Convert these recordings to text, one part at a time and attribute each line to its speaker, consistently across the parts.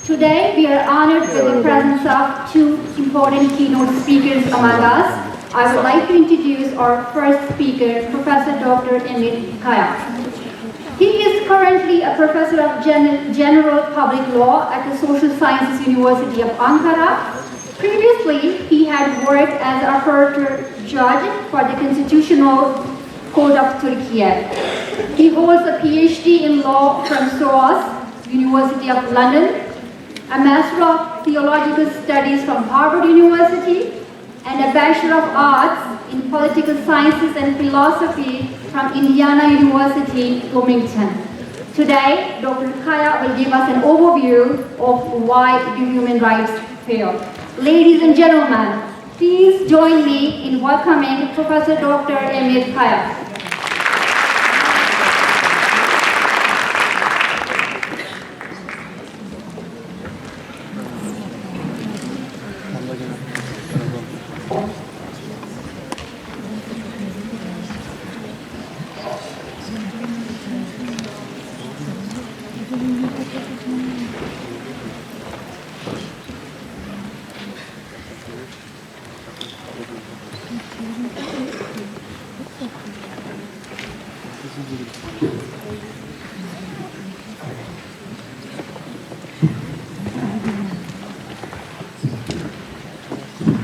Speaker 1: Today, we are honored with the presence of two important keynote speakers among us. I would like to introduce our first speaker, Professor Dr. Emir Kaya. He is currently a professor of general public law at the Social Sciences University of Ankara. Previously, he had worked as a appellate judge for the Constitutional Court of Turkey. He holds a PhD in law from SOAS, University of London, a Master of Theological Studies from Harvard University, and a Bachelor of Arts in Political Sciences and Philosophy from Indiana University, Bloomington. Today, Dr. Kaya will give us an overview of why do human rights fail. Ladies and gentlemen, please join me in welcoming Professor Dr. Emir Kaya.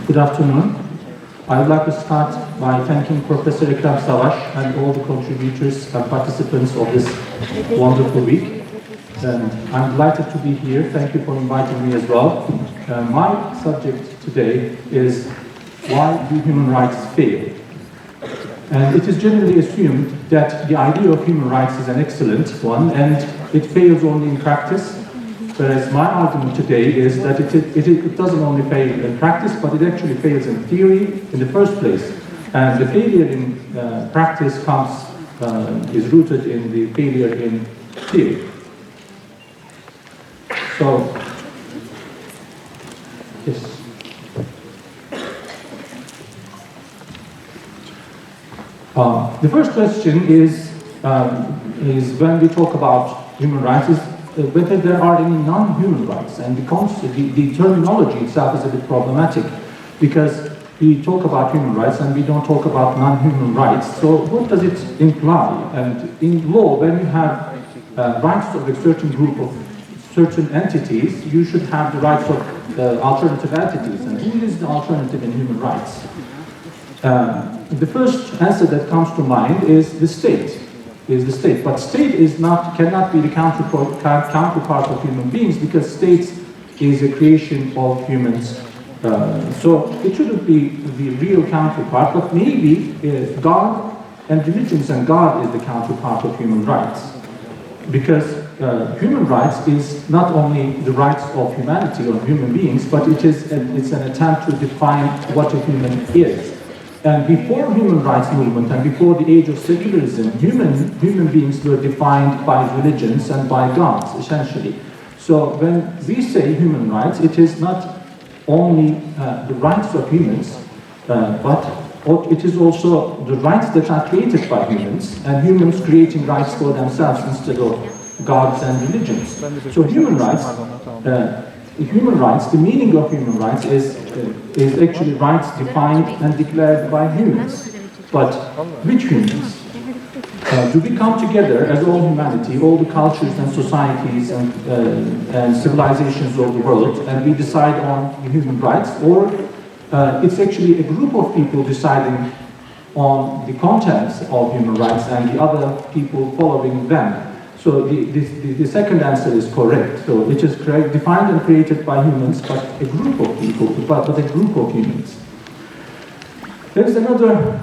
Speaker 2: Good afternoon. I would like to start by thanking Professor Ekrem Savaş and all the contributors and participants of this wonderful week. I'm delighted to be here. Thank you for inviting me as well. My subject today is why do human rights fail? And it is generally assumed that the idea of human rights is an excellent one and it fails only in practice. Whereas my argument today is that it doesn't only fail in practice, but it actually fails in theory in the first place. And the failure in practice is rooted in the failure in theory. So, yes. The first question is when we talk about human rights, whether there are any non-human rights, and the terminology itself is a bit problematic because we talk about human rights and we don't talk about non-human rights. So what does it imply? And in law, when you have rights of a certain group of certain entities, you should have the rights of alternative entities. And who is the alternative in human rights? The first answer that comes to mind is the state. But state cannot be the counterpart of human beings because state is a creation of humans. So it shouldn't be the real counterpart, but maybe God and religions and God is the counterpart of human rights. Because human rights is not only the rights of humanity or human beings, but it's an attempt to define what a human is. And before human rights movement and before the age of secularism, human beings were defined by religions and by gods, essentially. So when we say human rights, it is not only the rights of humans, but it is also the rights that are created by humans, and humans creating rights for themselves instead of gods and religions. So human rights, the meaning of human rights is actually rights defined and declared by humans. But which humans? Do we come together as all humanity, all the cultures and societies and civilizations of the world, and we decide on human rights? Or it's actually a group of people deciding on the contents of human rights and the other people following them? So the second answer is correct. So it is defined and created by humans, but a group of people, but a group of humans. There is another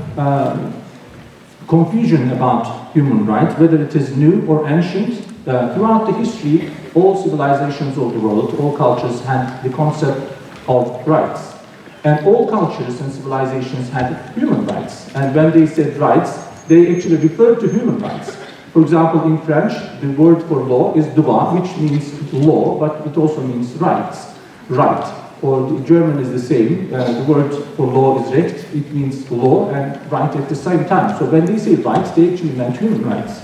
Speaker 2: confusion about human rights, whether it is new or ancient. Throughout the history, all civilizations of the world, all cultures had the concept of rights. And all cultures and civilizations had human rights. And when they said rights, they actually referred to human rights. For example, in French, the word for law is droit, which means law, but it also means rights, right. Or the German is the same. The word for law is recht. It means law and right at the same time. So when they say rights, they actually meant human rights.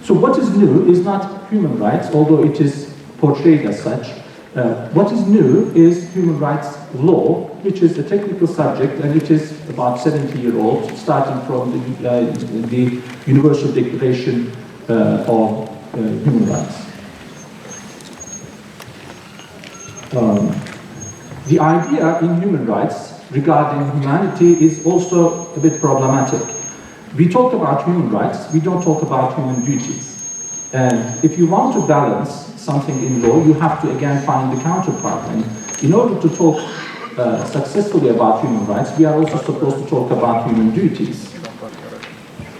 Speaker 2: So what is new is not human rights, although it is portrayed as such. What is new is human rights law, which is a technical subject, and it is about 70-year-old, starting from the Universal Declaration of Human Rights. The idea in human rights regarding humanity is also a bit problematic. We talk about human rights, we don't talk about human duties. And if you want to balance something in law, you have to again find the counterpart. And in order to talk successfully about human rights, we are also supposed to talk about human duties.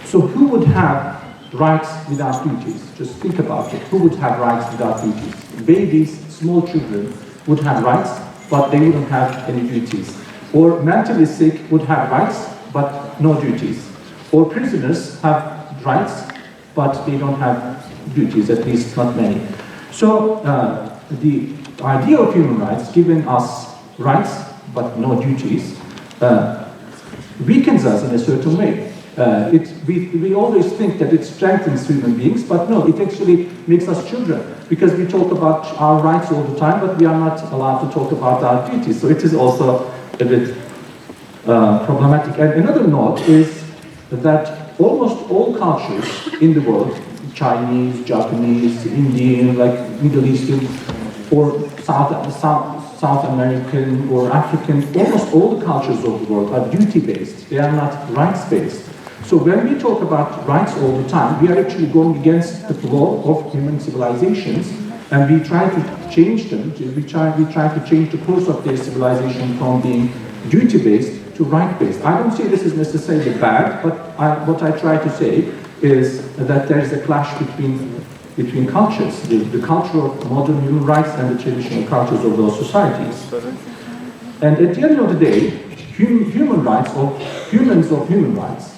Speaker 2: So who would have rights without duties? Just think about it. Who would have rights without duties? Babies, small children would have rights, but they wouldn't have any duties. Or mentally sick would have rights, but no duties. Or prisoners have rights, but they don't have duties, at least not many. So the idea of human rights, giving us rights but no duties, weakens us in a certain way. We always think that it strengthens human beings, but no, it actually makes us children, because we talk about our rights all the time, but we are not allowed to talk about our duties. So it is also a bit problematic. And another note is that almost all cultures in the world, Chinese, Japanese, Indian, like Middle Eastern, or South American or African, almost all the cultures of the world are duty-based. They are not rights-based. So when we talk about rights all the time, we are actually going against the flow of human civilizations, and we try to change them. We try to change the course of their civilization from being duty-based to right-based. I don't say this is necessarily bad, but what I try to say is that there is a clash between cultures, the culture of modern human rights and the traditional cultures of those societies. And at the end of the day, human rights, or humans of human rights,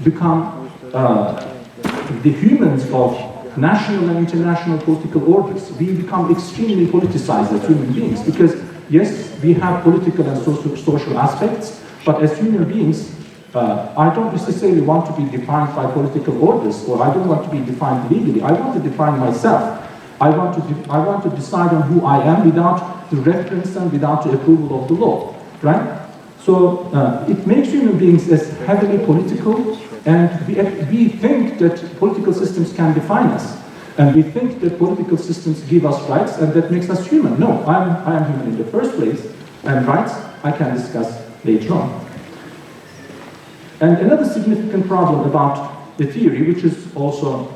Speaker 2: become the humans of national and international political orders. We become extremely politicized as human beings, because yes, we have political and social aspects, but as human beings, I don't necessarily want to be defined by political orders, or I don't want to be defined legally. I want to define myself. I want to decide on who I am without the reference and without the approval of the law, right? So it makes human beings as heavily political, and we think that political systems can define us, and we think that political systems give us rights, and that makes us human. No, I am human in the first place, and rights I can discuss later on. And another significant problem about the theory, which is also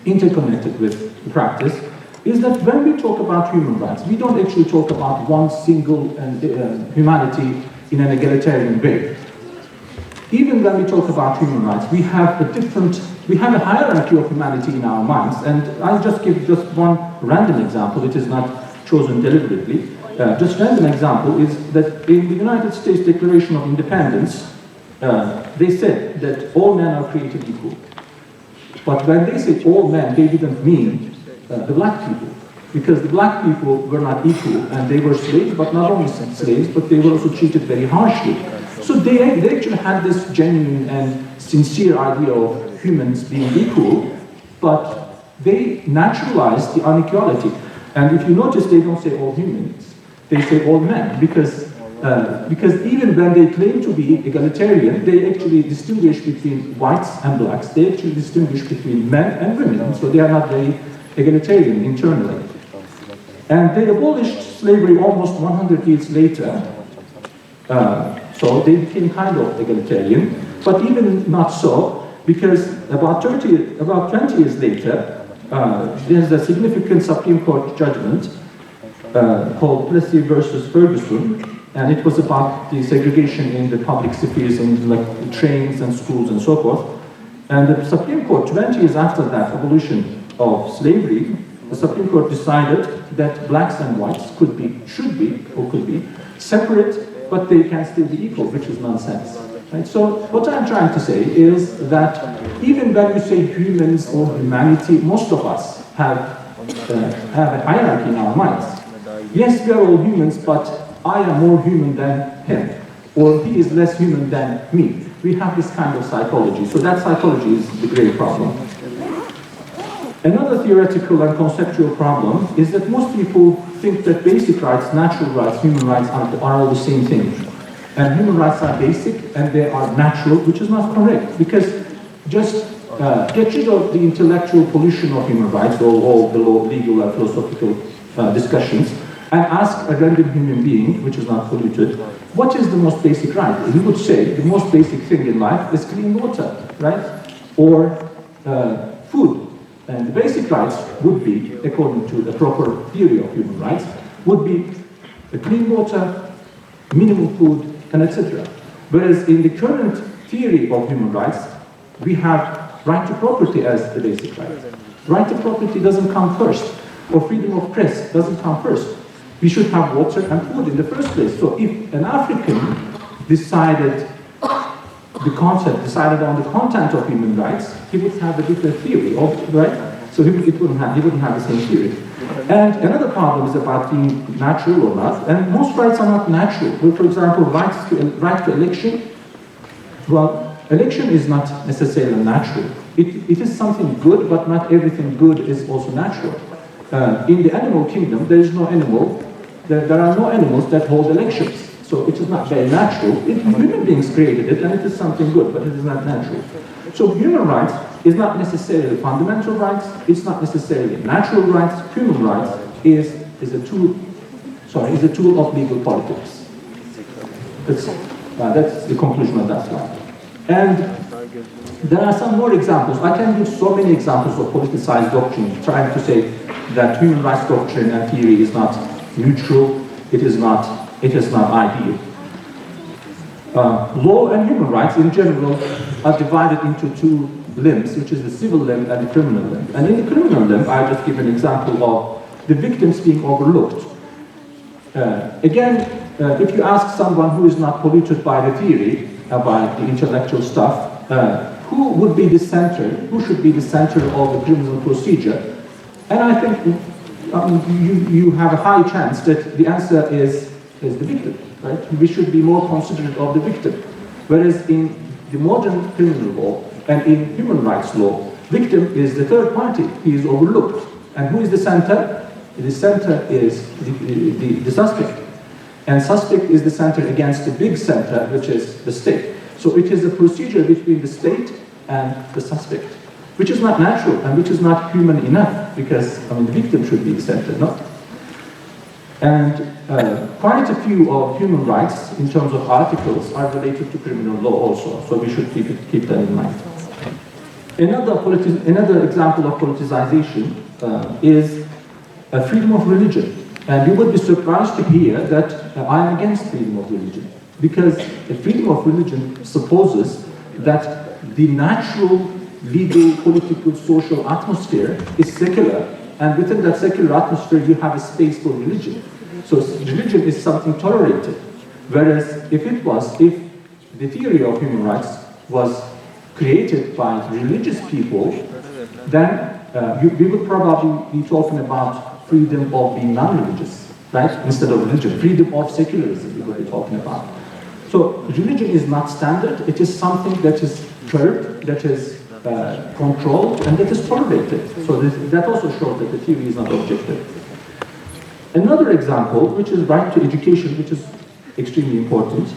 Speaker 2: interconnected with the practice, is that when we talk about human rights, we don't actually talk about one single humanity in an egalitarian way. Even when we talk about human rights, we have a hierarchy of humanity in our minds, and I'll just give just one random example. It is not chosen deliberately. Just random example is that in the United States Declaration of Independence, they said that all men are created equal. But when they said all men, they didn't mean the black people, because the black people were not equal, and they were slaves, but not only slaves, but they were also treated very harshly. So they actually had this genuine and sincere idea of humans being equal, but they naturalized the inequality. And if you notice, they don't say all humans, they say all men, because even when they claim to be egalitarian, they actually distinguish between whites and blacks. They actually distinguish between men and women, so they are not very egalitarian internally. And they abolished slavery almost 100 years later, so they became kind of egalitarian, but even not so, because about 20 years later, there's a significant Supreme Court judgment called Plessy versus Ferguson, and it was about the segregation in the public spheres, in like trains and schools and so forth. And the Supreme Court, 20 years after that abolition of slavery, the Supreme Court decided that blacks and whites should be separate, but they can still be equal, which is nonsense. Right? So what I'm trying to say is that even when you say humans or humanity, most of us have a hierarchy in our minds. Yes, we are all humans, but I am more human than him, or he is less human than me. We have this kind of psychology. So that psychology is the great problem. Another theoretical and conceptual problem is that most people think that basic rights, natural rights, human rights are all the same thing. And human rights are basic and they are natural, which is not correct. Because just get rid of the intellectual pollution of human rights, or all the legal and philosophical discussions, and ask a random human being, which is not polluted, what is the most basic right? He would say the most basic thing in life is clean water, right? Or food. And the basic rights would be, according to the proper theory of human rights, would be the clean water, minimum food, and etc. Whereas in the current theory of human rights, we have right to property as the basic right. Right to property doesn't come first, or freedom of press doesn't come first. We should have water and food in the first place. So if an African decided on the content of human rights, he would have a different theory, right? So he wouldn't have the same theory. And another problem is about being natural or not. And most rights are not natural. Well, for example, right to election. Well, election is not necessarily natural. It is something good, but not everything good is also natural. In the animal kingdom, there is no animal. There are no animals that hold elections. So it is not very natural. Human beings created it, and it is something good, but it is not natural. So human rights is not necessarily fundamental rights. It's not necessarily natural rights. Human rights is a tool of legal politics. That's the conclusion of that slide. And there are some more examples. I can give so many examples of politicized doctrine, trying to say that human rights doctrine and theory is not neutral. It is not ideal. Law and human rights in general are divided into two limbs, which is the civil limb and the criminal limb. And in the criminal limb, I just give an example of the victims being overlooked. If you ask someone who is not polluted by the theory, by the intellectual stuff, who would be the center, who should be the center of the criminal procedure, and I think you have a high chance that the answer is the victim, right? We should be more considerate of the victim. Whereas in the modern criminal law and in human rights law, victim is the third party. He is overlooked. And who is the center? The center is the suspect. And suspect is the center against the big center, which is the state. So it is a procedure between the state and the suspect, which is not natural and which is not human enough, because the victim should be the center, no? And quite a few of human rights in terms of articles are related to criminal law also, so we should keep that in mind. Another example of politicization is freedom of religion. And you would be surprised to hear that I am against freedom of religion, because the freedom of religion supposes that the natural, legal, political, social atmosphere is secular, and within that secular atmosphere you have a space for religion. So religion is something tolerated. Whereas if the theory of human rights was created by religious people, then we would probably be talking about freedom of being non-religious, right? Instead of religion. Freedom of secularism we would be talking about. So religion is not standard. It is something that is curbed, that is controlled, and that is tolerated. So that also shows that the theory is not objective. Another example, which is right to education, which is extremely important.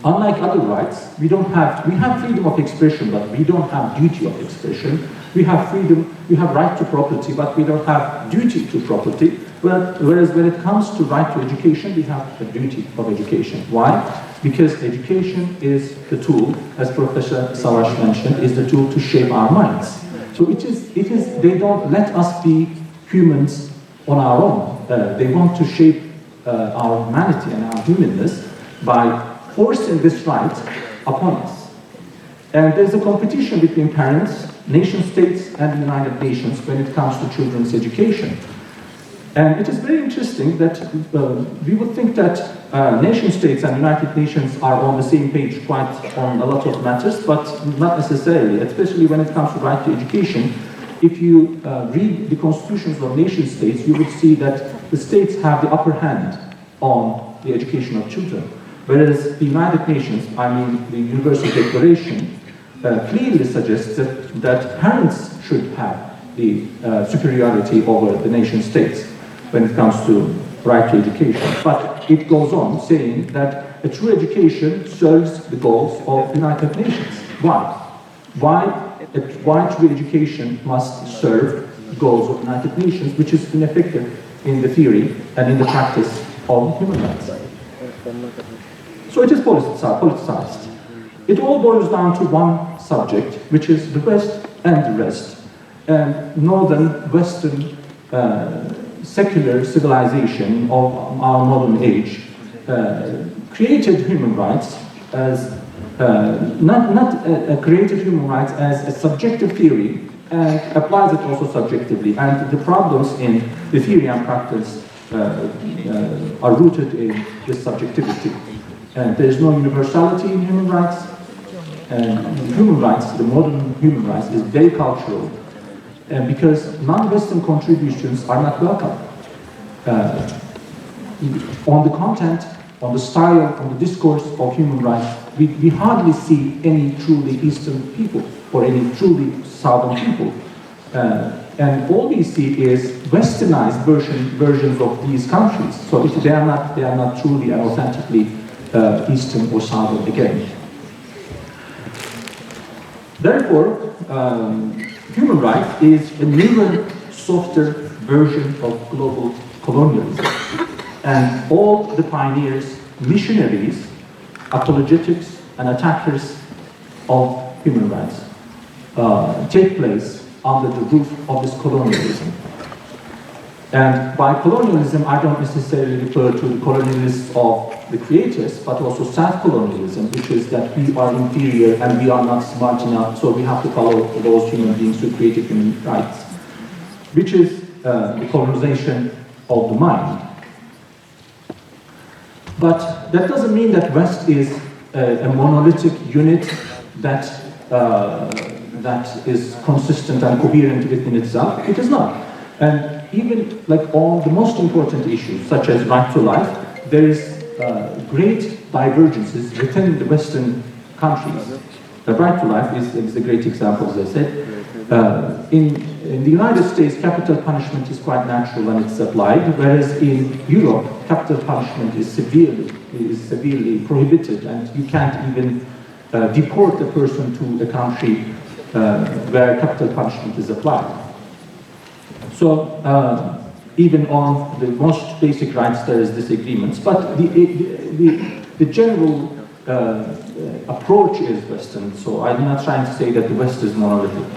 Speaker 2: Unlike other rights, we have freedom of expression, but we don't have duty of expression. We have freedom, we have right to property, but we don't have duty to property. Whereas when it comes to right to education, we have a duty of education. Why? Because education is the tool, as Professor Savaş mentioned, is the tool to shape our minds. So they don't let us be humans on our own. They want to shape our humanity and our humanness by forcing this right upon us. And there's a competition between parents, nation states, and the United Nations when it comes to children's education. And it is very interesting that we would think that nation states and United Nations are on the same page quite on a lot of matters, but not necessarily, especially when it comes to right to education. If you read the constitutions of nation states, you would see that the states have the upper hand on the education of children. Whereas the United Nations, the Universal Declaration, clearly suggests that parents should have the superiority over the nation states when it comes to right to education. But it goes on saying that a true education serves the goals of the United Nations. Why? Why true education must serve the goals of the United Nations, which is ineffective in the theory and in the practice of human rights. So it is politicized. It all boils down to one subject, which is the West and the rest. And northern Western secular civilization of our modern age created human rights as created human rights as a subjective theory and applies it also subjectively. And the problems in the theory and practice are rooted in this subjectivity. And there is no universality in human rights. And human rights, the modern human rights, is very cultural. And because non-Western contributions are not welcome. On the content, on the style, on the discourse of human rights, we hardly see any truly Eastern people or any truly Southern people. And all we see is westernized versions of these countries. So they are not truly and authentically Eastern or Southern again. Therefore, human rights is a newer, softer version of global colonialism. And all the pioneers, missionaries, apologetics, and attackers of human rights take place under the roof of this colonialism. And by colonialism, I don't necessarily refer to the colonialists of the creators, but also self-colonialism, which is that we are inferior and we are not smart enough, so we have to follow those human beings who created human rights, which is the colonization of the mind. But that doesn't mean that West is a monolithic unit that is consistent and coherent within itself. It is not. And even like on the most important issues, such as right to life, there is great divergences within the Western countries. The right to life is a great example, as I said. In the United States, capital punishment is quite natural and it's applied, whereas in Europe, capital punishment is severely prohibited, and you can't even deport a person to a country where capital punishment is applied. So even on the most basic rights, there is disagreements, but the general approach is Western. So I'm not trying to say that the West is monolithic.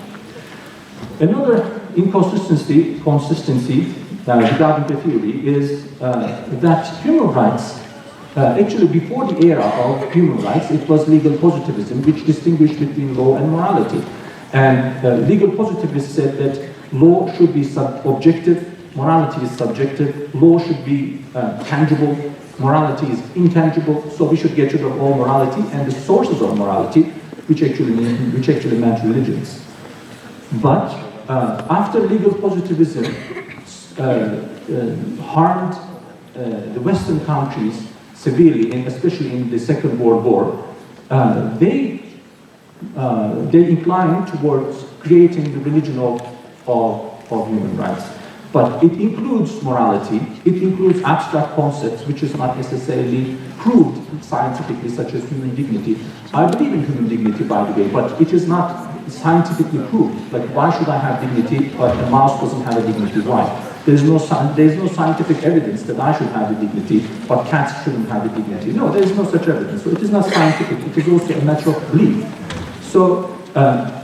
Speaker 2: Another inconsistency regarding the theory is that human rights, actually before the era of human rights, it was legal positivism, which distinguished between law and morality. And legal positivists said that law should be objective, morality is subjective, law should be tangible, morality is intangible, so we should get rid of all morality and the sources of morality, which actually meant religions. But after legal positivism harmed the Western countries severely, especially in the Second World War, they inclined towards creating the religion of human rights. But it includes morality, it includes abstract concepts which is not necessarily proved scientifically, such as human dignity. I believe in human dignity, by the way, but it is not scientifically proved. Like, why should I have dignity, but a mouse doesn't have a dignity? Why? There's no scientific evidence that I should have a dignity, but cats shouldn't have a dignity. No, there is no such evidence. So it is not scientific, it is also a matter of belief. So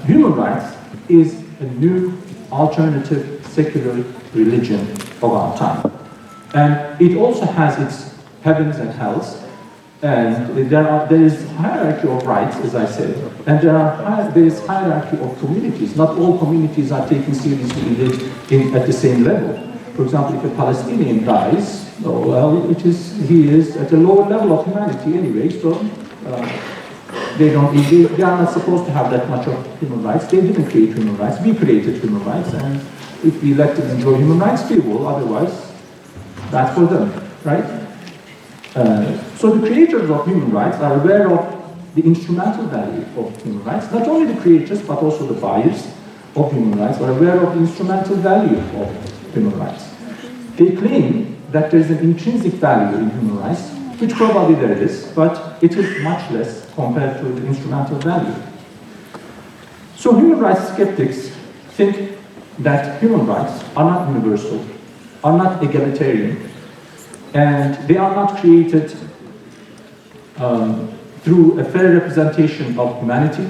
Speaker 2: human rights is a new alternative secular religion of our time. And it also has its heavens and hells, and there is hierarchy of rights, as I said, and there is hierarchy of communities. Not all communities are taken seriously at the same level. For example, if a Palestinian dies, oh, well, he is at a lower level of humanity anyway, so they are not supposed to have that much of human rights. They didn't create human rights, we created human rights, and if we let them enjoy human rights, we will, otherwise, that's for them, right? So the creators of human rights are aware of the instrumental value of human rights, not only the creators, but also the buyers, of human rights are aware of the instrumental value of human rights. They claim that there is an intrinsic value in human rights, which probably there is, but it is much less compared to the instrumental value. So human rights skeptics think that human rights are not universal, are not egalitarian, and they are not created through a fair representation of humanity.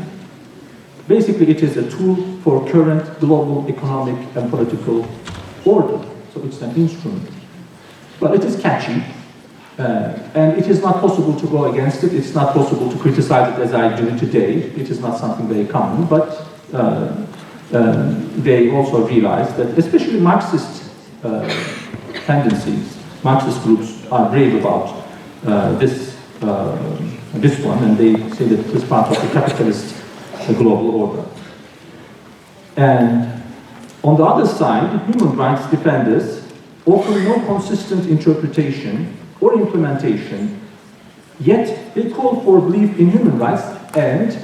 Speaker 2: Basically, it is a tool for current global economic and political order. So it's an instrument. But it is catchy, and it is not possible to go against it. It's not possible to criticize it as I do today. It is not something very common, but they also realize that especially Marxist tendencies, Marxist groups are brave about this one, and they say that it is part of the capitalist global order. And on the other side, human rights defenders offer no consistent interpretation or implementation, yet they call for belief in human rights and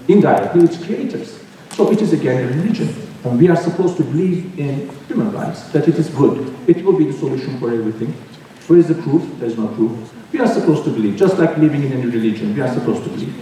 Speaker 2: indirectly its creators. So it is again a religion, and we are supposed to believe in human rights, that it is good, it will be the solution for everything. Where is the proof? There is no proof. We are supposed to believe, just like believing in any religion, we are supposed to believe.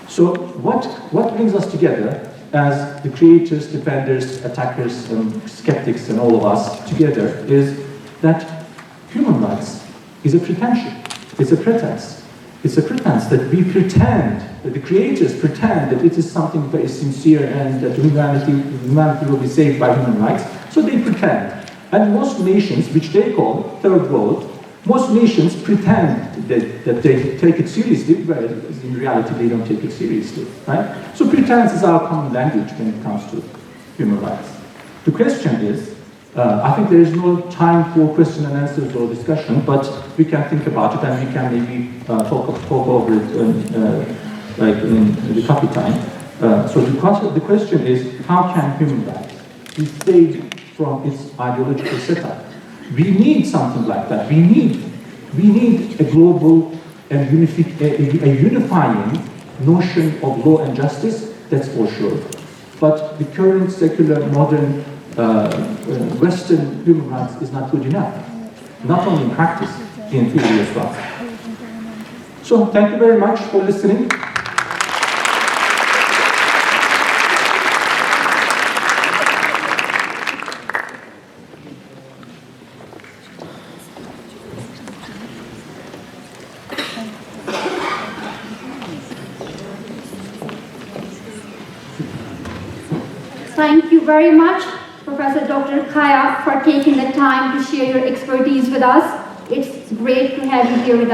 Speaker 2: So what brings us together as the creators, defenders, attackers, and skeptics, and all of us together is that human rights is a pretension, it's a pretense. It's a pretense that we pretend, that the creators pretend that it is something very sincere and that humanity will be saved by human rights, so they pretend. And most nations, which they call third world, most nations pretend that they take it seriously, whereas in reality they don't take it seriously, right? So pretense is our common language when it comes to human rights. The question is, I think there is no time for question and answers or discussion, but we can think about it and we can maybe talk over it like in the coffee time. So the question is, how can human rights be saved from its ideological setup? We need something like that. We need a global and a unifying notion of law and justice, that's for sure. But the current secular, modern, Western human rights is not good enough. Not only in practice, in theory as well. So thank you very much for listening.
Speaker 1: Thank you very much, Professor Dr. Kaya, for taking the time to share your expertise with us. It's great to have you here with us.